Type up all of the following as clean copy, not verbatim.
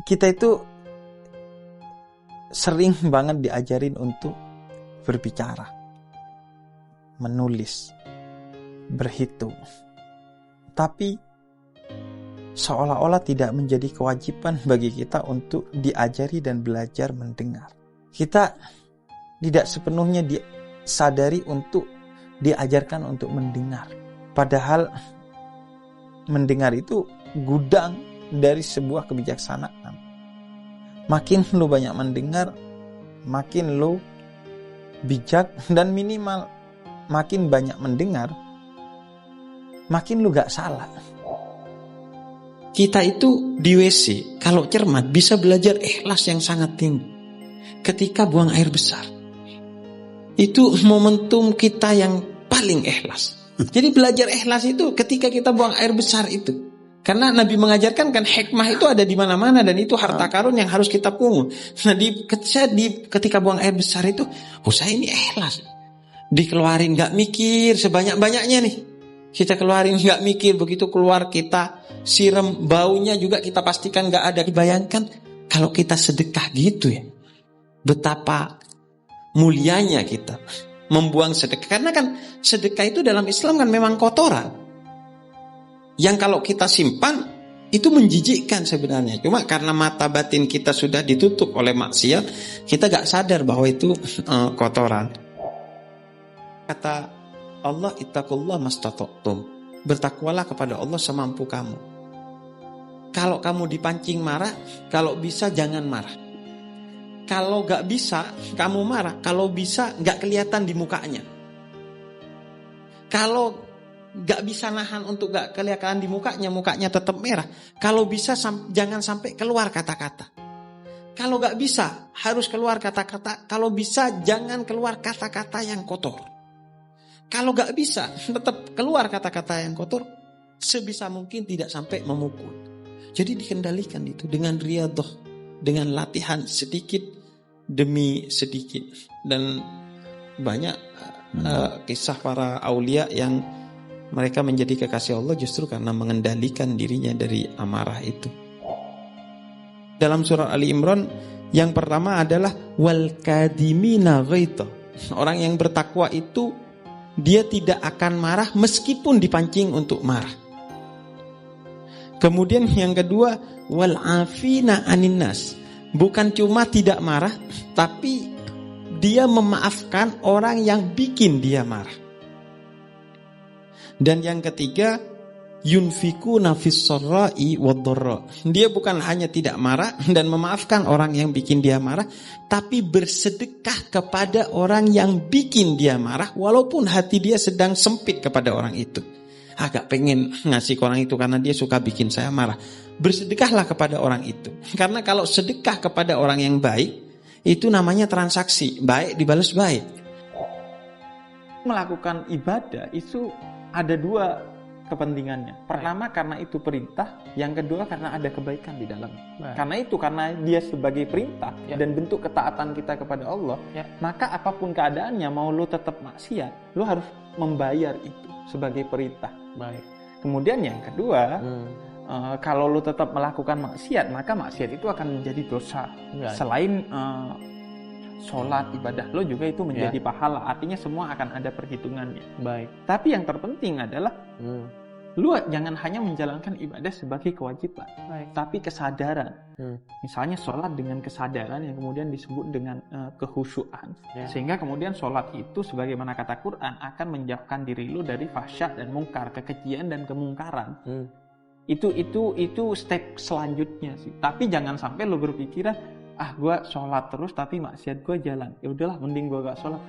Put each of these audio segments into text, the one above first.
kita itu sering banget diajarin untuk berbicara, menulis, berhitung. Tapi seolah-olah tidak menjadi kewajiban bagi kita untuk diajari dan belajar mendengar. Kita tidak sepenuhnya disadari untuk diajarkan untuk mendengar. Padahal mendengar itu gudang dari sebuah kebijaksanaan. Makin lu banyak mendengar, makin lu bijak, dan minimal makin banyak mendengar, makin lu gak salah. Kita itu di WC, kalau cermat bisa belajar ikhlas yang sangat tinggi. Ketika buang air besar, itu momentum kita yang paling ikhlas. Jadi belajar ikhlas itu ketika kita buang air besar itu. Karena Nabi mengajarkan kan hikmah itu ada di mana-mana dan itu harta karun yang harus kita pungut. Nah, ketika buang air besar itu, saya ini ikhlas. Dikeluarin gak mikir sebanyak-banyaknya nih. Kita keluarin gak mikir, begitu keluar kita siram, baunya juga kita pastikan gak ada. Bayangkan kalau kita sedekah gitu ya. Betapa mulianya kita membuang sedekah. Karena kan sedekah itu dalam Islam kan memang kotoran. Yang kalau kita simpan itu menjijikkan sebenarnya. Cuma karena mata batin kita sudah ditutup oleh maksiat, kita gak sadar bahwa itu kotoran. Kata Allah, ittaqullah mastata'tum. Bertakwalah kepada Allah semampu kamu. Kalau kamu dipancing marah, kalau bisa jangan marah. Kalau gak bisa kamu marah, kalau bisa gak kelihatan di mukanya. Kalau gak bisa nahan untuk gak kelihatan di mukanya tetap merah. Kalau bisa jangan sampai keluar kata-kata. Kalau gak bisa harus keluar kata-kata. Kalau bisa jangan keluar kata-kata yang kotor. Kalau gak bisa tetap keluar kata-kata yang kotor. Sebisa mungkin tidak sampai memukul. Jadi dikendalikan itu dengan riyadhah, dengan latihan sedikit demi sedikit. Dan banyak kisah para aulia yang mereka menjadi kekasih Allah justru karena mengendalikan dirinya dari amarah itu. Dalam surah Ali Imran yang pertama adalah wal kadimina ghaitha. Orang yang bertakwa itu dia tidak akan marah meskipun dipancing untuk marah. Kemudian yang kedua wal afina anin nas. Bukan cuma tidak marah, tapi dia memaafkan orang yang bikin dia marah. Dan yang ketiga yunfikuna fis sarra'i wad-dharra. Dia bukan hanya tidak marah dan memaafkan orang yang bikin dia marah, tapi bersedekah kepada orang yang bikin dia marah walaupun hati dia sedang sempit kepada orang itu. Agak pengen ngasih ke orang itu karena dia suka bikin saya marah. Bersedekahlah kepada orang itu. Karena kalau sedekah kepada orang yang baik, itu namanya transaksi, baik dibalas baik. Melakukan ibadah itu ada dua kepentingannya. Pertama karena itu perintah, yang kedua karena ada kebaikan di dalam. Karena dia sebagai perintah dan bentuk ketaatan kita kepada Allah, maka apapun keadaannya, mau lu tetap maksiat, lu harus membayar itu sebagai perintah. Baik. Kemudian yang kedua, kalau lu tetap melakukan maksiat, maka maksiat itu akan menjadi dosa. Selain sholat, ibadah lo juga itu menjadi pahala. Artinya semua akan ada perhitungannya. Baik. Tapi yang terpenting adalah lu jangan hanya menjalankan ibadah sebagai kewajiban, tapi kesadaran. Misalnya sholat dengan kesadaran yang kemudian disebut dengan kekhusyuan. Sehingga kemudian sholat itu sebagaimana kata Quran akan menjauhkan diri lu dari fahsya dan mungkar, kekejian dan kemungkaran. Itu step selanjutnya sih. Tapi jangan sampai lu berpikiran gue sholat terus tapi maksiat gue jalan. Ya udahlah, mending gue gak sholat.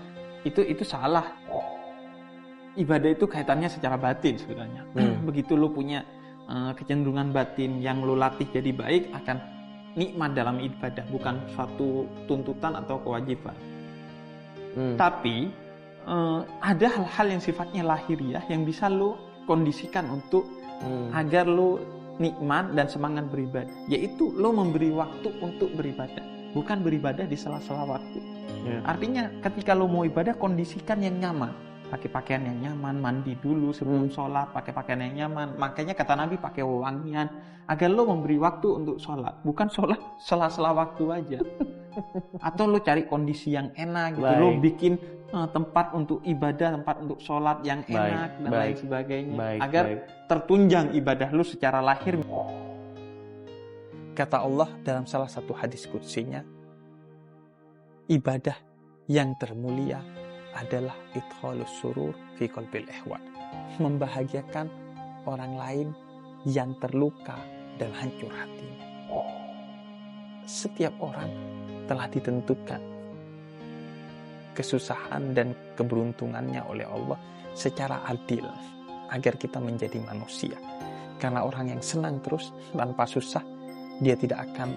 Itu salah. Ibadah itu kaitannya secara batin sebenarnya. Begitu lu punya kecenderungan batin yang lu latih jadi baik, akan nikmat dalam ibadah, bukan suatu tuntutan atau kewajiban. Tapi ada hal-hal yang sifatnya lahiriah yang bisa lu kondisikan untuk agar lu nikmat dan semangat beribadah, yaitu lo memberi waktu untuk beribadah, bukan beribadah di sela-sela waktu. Artinya ketika lo mau ibadah, kondisikan yang nyaman. pakai pakaian yang nyaman, mandi dulu sebelum sholat, pakai pakaian yang nyaman. Makanya kata Nabi pakai wewangian, agar lo memberi waktu untuk sholat, bukan sholat sela-sela waktu aja. Atau lo cari kondisi yang enak gitu, lo bikin tempat untuk ibadah, tempat untuk sholat yang enak dan lain sebagainya, agar tertunjang ibadah lo secara lahir. Kata Allah dalam salah satu hadis qudsinya, ibadah yang termulia adalah idkhalus surur fi qalbil ihwan, membahagiakan orang lain yang terluka dan hancur hatinya. Setiap orang telah ditentukan kesusahan dan keberuntungannya oleh Allah secara adil agar kita menjadi manusia. Karena orang yang senang terus tanpa susah, dia tidak akan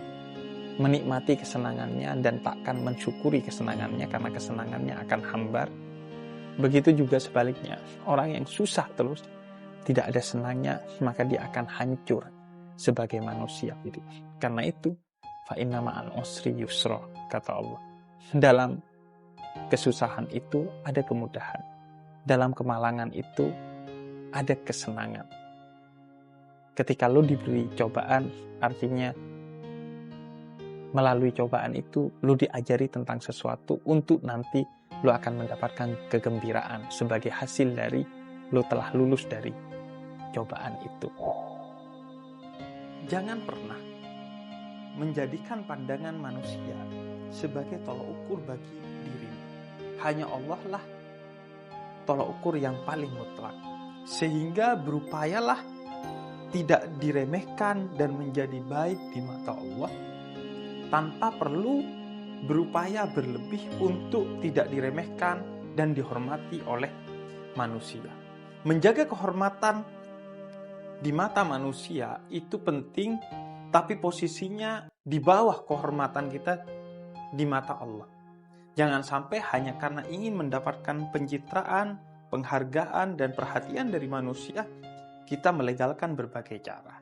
menikmati kesenangannya dan takkan mensyukuri kesenangannya, karena kesenangannya akan hambar. Begitu juga sebaliknya, orang yang susah terus, tidak ada senangnya, maka dia akan hancur sebagai manusia. Karena itu, fa inna ma'al usri yusra, kata Allah. Dalam kesusahan itu ada kemudahan, dalam kemalangan itu ada kesenangan. Ketika lo diberi cobaan, artinya melalui cobaan itu lo diajari tentang sesuatu untuk nanti lo akan mendapatkan kegembiraan sebagai hasil dari lo telah lulus dari cobaan itu. Jangan pernah menjadikan pandangan manusia sebagai tolak ukur bagi diri. Hanya Allah lah tolak ukur yang paling mutlak. Sehingga berupayalah tidak diremehkan dan menjadi baik di mata Allah, tanpa perlu berupaya berlebih untuk tidak diremehkan dan dihormati oleh manusia. Menjaga kehormatan di mata manusia itu penting, tapi posisinya di bawah kehormatan kita di mata Allah. Jangan sampai hanya karena ingin mendapatkan pencitraan, penghargaan, dan perhatian dari manusia, kita melegalkan berbagai cara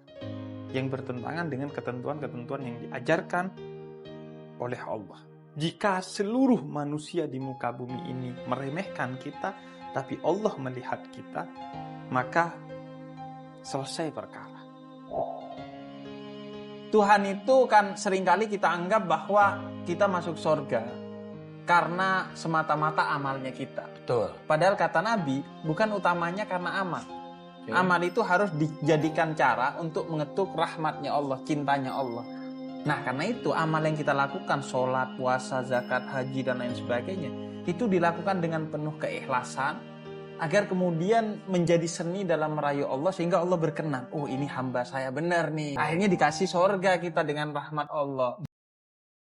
yang bertentangan dengan ketentuan-ketentuan yang diajarkan oleh Allah. Jika seluruh manusia di muka bumi ini meremehkan kita, tapi Allah melihat kita, maka selesai perkara. Tuhan itu kan seringkali kita anggap bahwa kita masuk surga karena semata-mata amalnya kita. Betul. Padahal kata Nabi, bukan utamanya karena amal. Okay. Amal itu harus dijadikan cara untuk mengetuk rahmatnya Allah, cintanya Allah. Nah, karena itu amal yang kita lakukan, sholat, puasa, zakat, haji, dan lain sebagainya, itu dilakukan dengan penuh keikhlasan, agar kemudian menjadi seni dalam merayu Allah, sehingga Allah berkenan. Oh, ini hamba saya benar nih. Akhirnya dikasih surga kita dengan rahmat Allah.